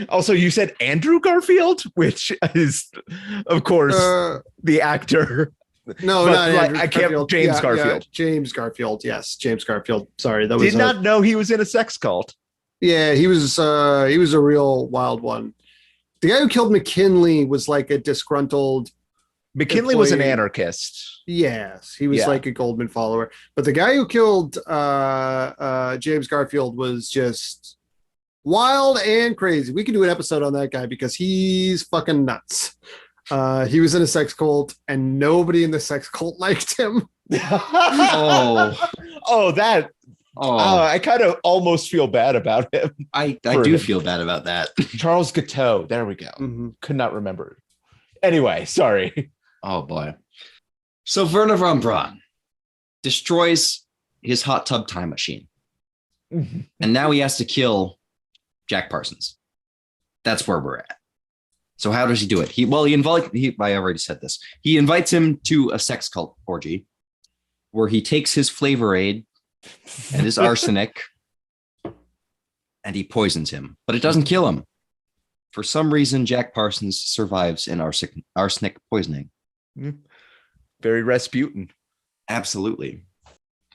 [SPEAKER 1] Also, you said Andrew Garfield, which is, of course, the actor.
[SPEAKER 2] No,
[SPEAKER 1] But,
[SPEAKER 2] not
[SPEAKER 1] like,
[SPEAKER 2] Andrew
[SPEAKER 1] I can't-
[SPEAKER 2] Garfield.
[SPEAKER 1] James Garfield.
[SPEAKER 2] James Garfield. Yes, James Garfield. Sorry, that
[SPEAKER 1] Did
[SPEAKER 2] was
[SPEAKER 1] not know he was in a sex cult.
[SPEAKER 2] Yeah, he was a real wild one. The guy who killed McKinley was like a disgruntled.
[SPEAKER 1] McKinley was an
[SPEAKER 2] employee.
[SPEAKER 1] anarchist.
[SPEAKER 2] Yes, he was
[SPEAKER 1] Yeah.
[SPEAKER 2] like a Goldman follower. But the guy who killed James Garfield was just wild and crazy. We can do an episode on that guy because he's fucking nuts. He was in a sex cult, and nobody in the sex cult liked him.
[SPEAKER 1] That. I kind of almost feel bad about him.
[SPEAKER 3] I do feel bad about that.
[SPEAKER 1] Charles Gateau. There we go.
[SPEAKER 2] Mm-hmm.
[SPEAKER 1] Could not remember. Anyway, sorry.
[SPEAKER 3] Oh boy. So Werner von Braun destroys his hot tub time machine. And now he has to kill Jack Parsons. That's where we're at. So how does he do it? I already said this. He invites him to a sex cult orgy where he takes his Flavor Aid and his arsenic and he poisons him, but it doesn't kill him. For some reason, Jack Parsons survives in arsenic poisoning.
[SPEAKER 1] Very Rasputin.
[SPEAKER 3] Absolutely.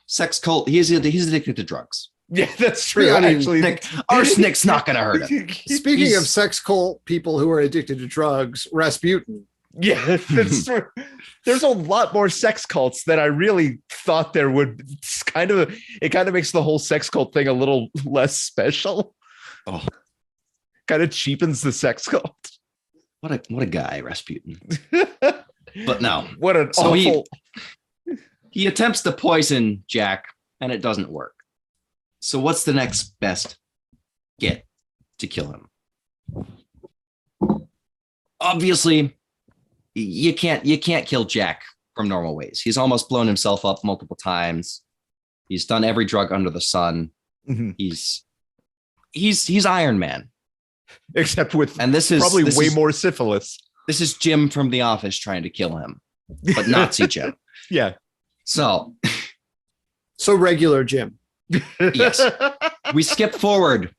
[SPEAKER 3] Sex cult. He's addicted to drugs.
[SPEAKER 1] Yeah, that's true.
[SPEAKER 2] I mean,
[SPEAKER 1] Actually,
[SPEAKER 3] Arsenic's not going to hurt him.
[SPEAKER 2] Speaking of sex cult people who are addicted to drugs, Rasputin.
[SPEAKER 1] Yeah, that's true. There's a lot more sex cults than I really thought there would. It kind of makes the whole sex cult thing a little less special.
[SPEAKER 3] Oh,
[SPEAKER 1] kind of cheapens the sex cult.
[SPEAKER 3] What a guy, Rasputin. But no.
[SPEAKER 1] What an awful.
[SPEAKER 3] He attempts to poison Jack, and it doesn't work. So what's the next best get to kill him? Obviously, you can't kill Jack from normal ways. He's almost blown himself up multiple times. He's done every drug under the sun.
[SPEAKER 1] Mm-hmm.
[SPEAKER 3] He's Iron Man.
[SPEAKER 1] Except with
[SPEAKER 3] this is
[SPEAKER 1] way more syphilis.
[SPEAKER 3] This is Jim from The Office trying to kill him, but Nazi Jim.
[SPEAKER 1] Yeah.
[SPEAKER 3] So
[SPEAKER 2] regular Jim.
[SPEAKER 3] Yes. We skip forward.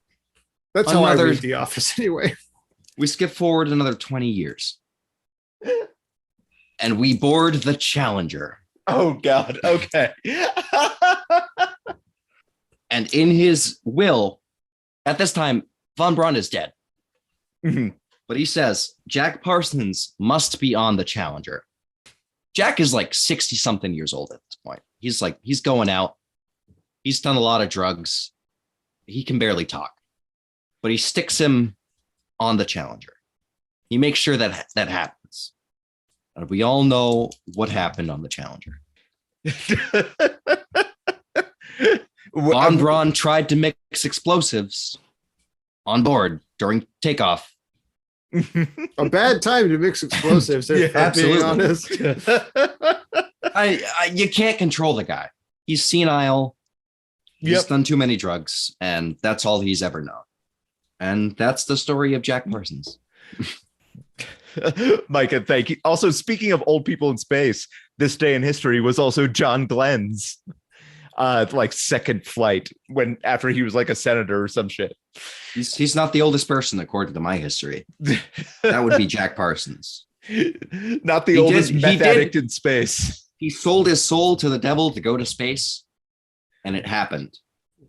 [SPEAKER 2] That's how I read The Office anyway.
[SPEAKER 3] We skip forward another 20 years. And we board the Challenger.
[SPEAKER 1] Oh, God. Okay.
[SPEAKER 3] And in his will, at this time, Von Braun is dead.
[SPEAKER 1] Mm-hmm.
[SPEAKER 3] But he says, Jack Parsons must be on the Challenger. Jack is like 60 something years old at this point. He's going out. He's done a lot of drugs. He can barely talk, but he sticks him on the Challenger. He makes sure that happens. And we all know what happened on the Challenger. Von Braun tried to mix explosives on board during takeoff.
[SPEAKER 2] A bad time to mix explosives.
[SPEAKER 3] Yeah,
[SPEAKER 2] absolutely. Being honest.
[SPEAKER 3] You can't control the guy. He's senile. He's done too many drugs, and that's all he's ever known. And that's the story of Jack Parsons.
[SPEAKER 1] Micah, thank you. Also, speaking of old people in space, this day in history was also John Glenn's second flight after he was like a senator or some shit.
[SPEAKER 3] He's not the oldest person according to my history. That would be Jack Parsons.
[SPEAKER 1] Not the oldest meth addict in space.
[SPEAKER 3] He sold his soul to the devil to go to space, and it happened.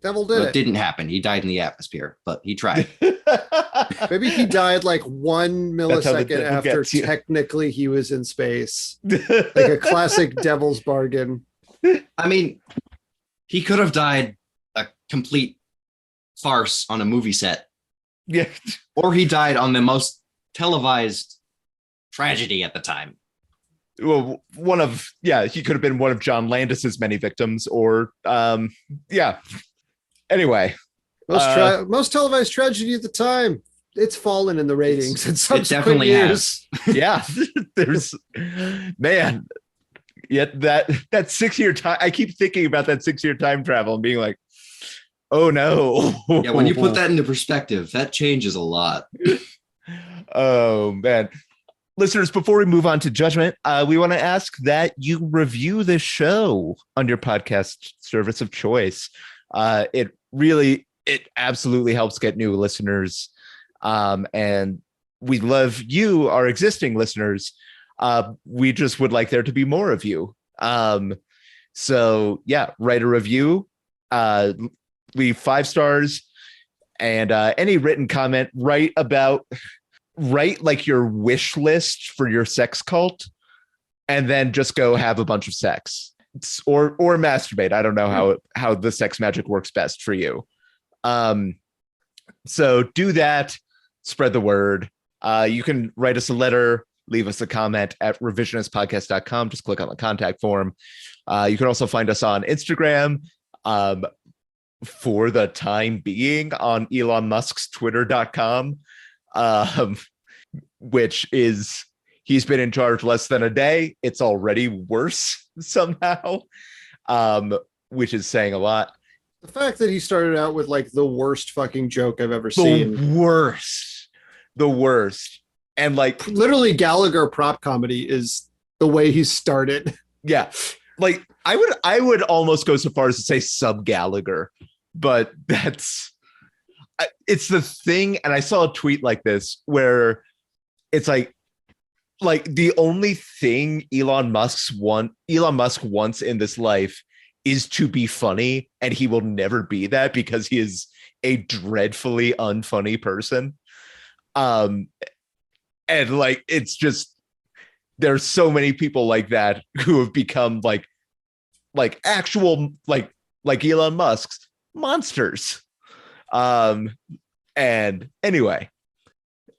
[SPEAKER 2] Devil did it.
[SPEAKER 3] It didn't happen. He died in the atmosphere, but he tried.
[SPEAKER 2] Maybe he died like 1 millisecond after technically he was in space. Like a classic devil's bargain.
[SPEAKER 3] I mean, he could have died a complete farce on a movie set.
[SPEAKER 1] Yeah.
[SPEAKER 3] Or he died on the most televised tragedy at the time.
[SPEAKER 1] Well, he could have been one of John Landis's many victims, or Anyway,
[SPEAKER 2] most televised tragedy at the time. It's fallen in the ratings in subsequent years.
[SPEAKER 1] Yeah, there's Yet that 6-year time. I keep thinking about that 6-year time travel and being like, oh no.
[SPEAKER 3] Yeah, when you put that into perspective, that changes a lot.
[SPEAKER 1] Oh man. Listeners, before we move on to judgment, we want to ask that you review this show on your podcast service of choice. It absolutely helps get new listeners And we love you, our existing listeners. We just would like there to be more of you. So yeah, write a review, leave 5 stars, and any written comment, write like your wish list for your sex cult, and then just go have a bunch of sex or masturbate. I don't know how the sex magic works best for you. So do that, spread the word. You can write us a letter, leave us a comment at revisionistpodcast.com. Just click on the contact form. You can also find us on Instagram, for the time being, on Elon Musk's twitter.com, which is, he's been in charge less than a day. It's already worse somehow, which is saying a lot.
[SPEAKER 2] The fact that he started out with like the worst fucking joke I've ever seen.
[SPEAKER 1] The worst. And like
[SPEAKER 2] literally Gallagher prop comedy is the way he started.
[SPEAKER 1] Yeah. Like I would almost go so far as to say sub Gallagher, but it's the thing. And I saw a tweet like this where it's like the only thing Elon Musk wants in this life is to be funny, and he will never be that because he is a dreadfully unfunny person. And like, it's just, there's so many people like that who have become like actual, like Elon Musk's monsters. And anyway,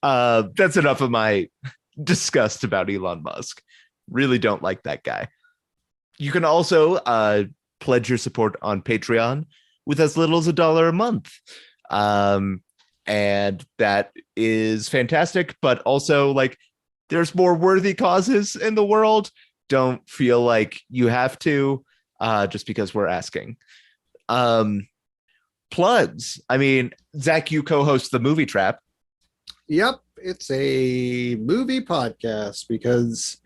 [SPEAKER 1] that's enough of my disgust about Elon Musk. Really don't like that guy. You can also pledge your support on Patreon with as little as $1 a month. And that is fantastic, but also like there's more worthy causes in the world. Don't feel like you have to, just because we're asking. Plugs. I mean, Zach, you co-host the Movie Trap.
[SPEAKER 2] Yep, it's a movie podcast because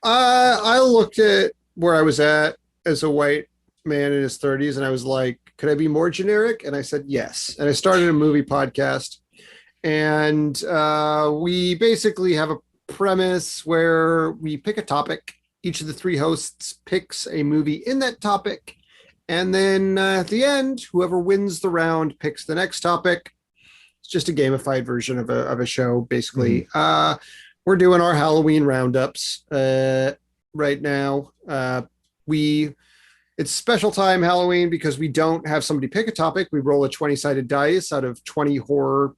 [SPEAKER 2] I looked at where I was at as a white man in his 30s, and I was like, could I be more generic? And I said yes. And I started a movie podcast, and we basically have a premise where we pick a topic. Each of the 3 hosts picks a movie in that topic, and then at the end, whoever wins the round picks the next topic. It's just a gamified version of a show, basically. Mm-hmm. We're doing our Halloween roundups right now. It's special time Halloween because we don't have somebody pick a topic. We roll a 20-sided dice out of 20 horror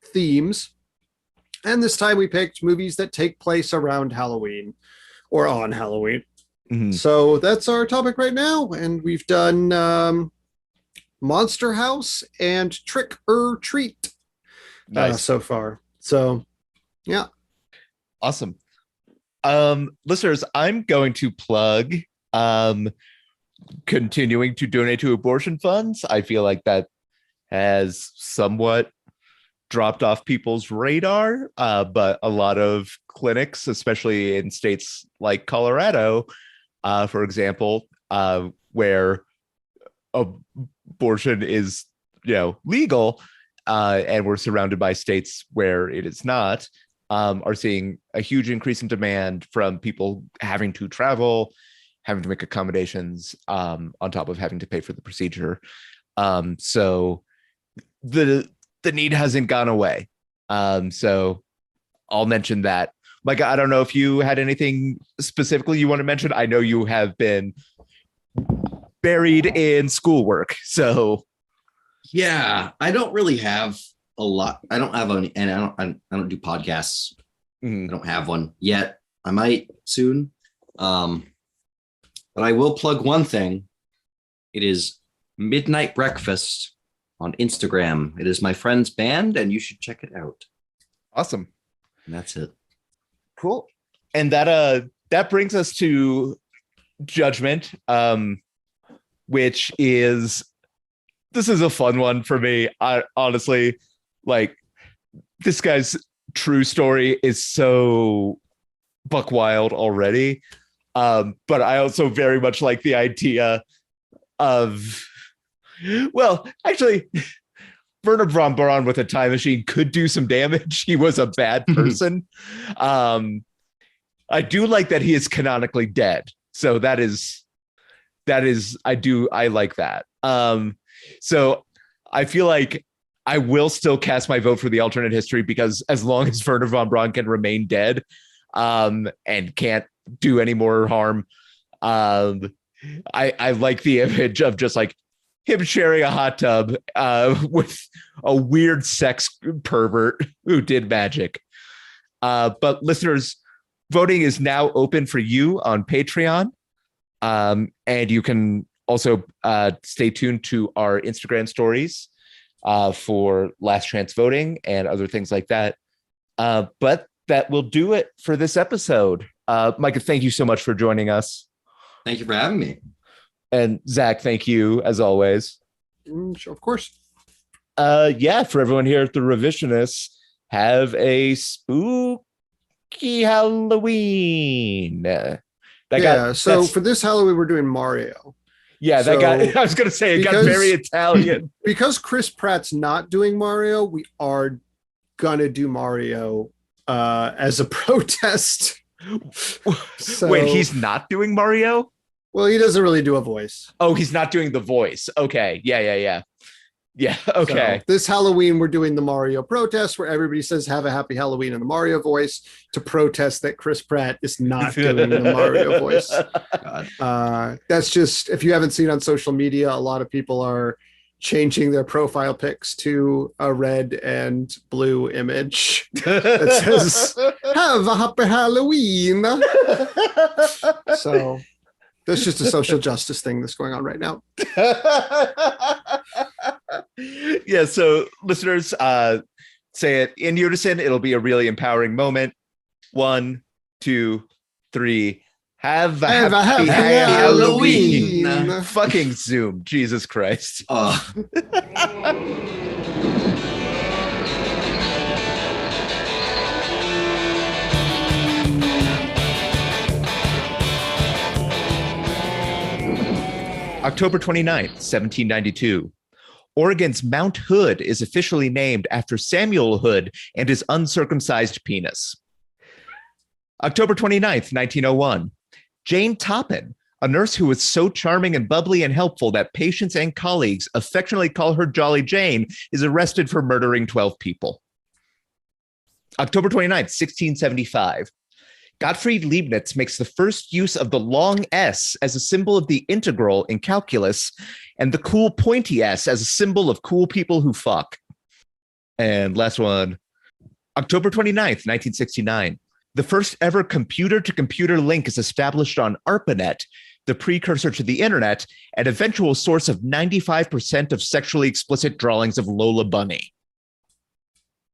[SPEAKER 2] themes. And this time we picked movies that take place around Halloween or on Halloween. Mm-hmm. So that's our topic right now. And we've done Monster House and Trick or Treat so far. So, yeah.
[SPEAKER 1] Awesome. Listeners, I'm going to plug continuing to donate to abortion funds. I feel like that has somewhat dropped off people's radar, but a lot of clinics, especially in states like Colorado, for example, where abortion is, legal, and we're surrounded by states where it is not, are seeing a huge increase in demand from people having to travel, having to make accommodations, on top of having to pay for the procedure. So the need hasn't gone away. So I'll mention that. Like, I don't know if you had anything specifically you want to mention. I know you have been buried in schoolwork. So
[SPEAKER 3] yeah, I don't really have a lot. I don't have any, and I don't do podcasts. Mm-hmm. I don't have one yet. I might soon. But I will plug one thing. It is Midnight Breakfast on Instagram. It is my friend's band, and you should check it out.
[SPEAKER 1] Awesome.
[SPEAKER 3] And that's it.
[SPEAKER 1] Cool. And that brings us to Judgment, which is, this is a fun one for me. I honestly, like, this guy's true story is so buck wild already. But I also very much like the idea of, well, actually, Werner von Braun with a time machine could do some damage. He was a bad person. I do like that he is canonically dead. So that is I like that. So I feel like I will still cast my vote for the alternate history, because as long as Werner von Braun can remain dead and can't do any more harm, I like the image of just like him sharing a hot tub with a weird sex pervert who did magic. But listeners, voting is now open for you on Patreon. And you can also stay tuned to our Instagram stories for last chance voting and other things like that. But that will do it for this episode. Micah, thank you so much for joining us.
[SPEAKER 3] Thank you for having me.
[SPEAKER 1] And Zach, thank you as always.
[SPEAKER 2] Of course.
[SPEAKER 1] Yeah, for everyone here at the Revisionists, have a spooky Halloween.
[SPEAKER 2] So for this Halloween, we're doing Mario.
[SPEAKER 1] Yeah, that got, I was going to say, it got very Italian.
[SPEAKER 2] Because Chris Pratt's not doing Mario, we are going to do Mario as a protest.
[SPEAKER 1] So, wait, he's not doing Mario?
[SPEAKER 2] Well, he doesn't really do a voice.
[SPEAKER 1] Oh, he's not doing the voice. Okay. Yeah. Yeah, okay.
[SPEAKER 2] So this Halloween, we're doing the Mario protest, where everybody says have a happy Halloween in the Mario voice, to protest that Chris Pratt is not doing the Mario voice. That's just, if you haven't seen on social media, a lot of people are changing their profile pics to a red and blue image that says have a happy Halloween. So that's just a social justice thing that's going on right now.
[SPEAKER 1] Yeah, so listeners, say it in unison. It'll be a really empowering moment. 1, 2, 3. Have a happy Halloween. Fucking Zoom. Jesus Christ. October 29th, 1792. Oregon's Mount Hood is officially named after Samuel Hood and his uncircumcised penis. October 29th, 1901. Jane Toppin, a nurse who was so charming and bubbly and helpful that patients and colleagues affectionately call her Jolly Jane, is arrested for murdering 12 people. October 29th, 1675. Gottfried Leibniz makes the first use of the long S as a symbol of the integral in calculus, and the cool pointy S as a symbol of cool people who fuck. And last one, October 29th, 1969. The first ever computer-to-computer link is established on ARPANET, the precursor to the internet, and eventual source of 95% of sexually explicit drawings of Lola Bunny.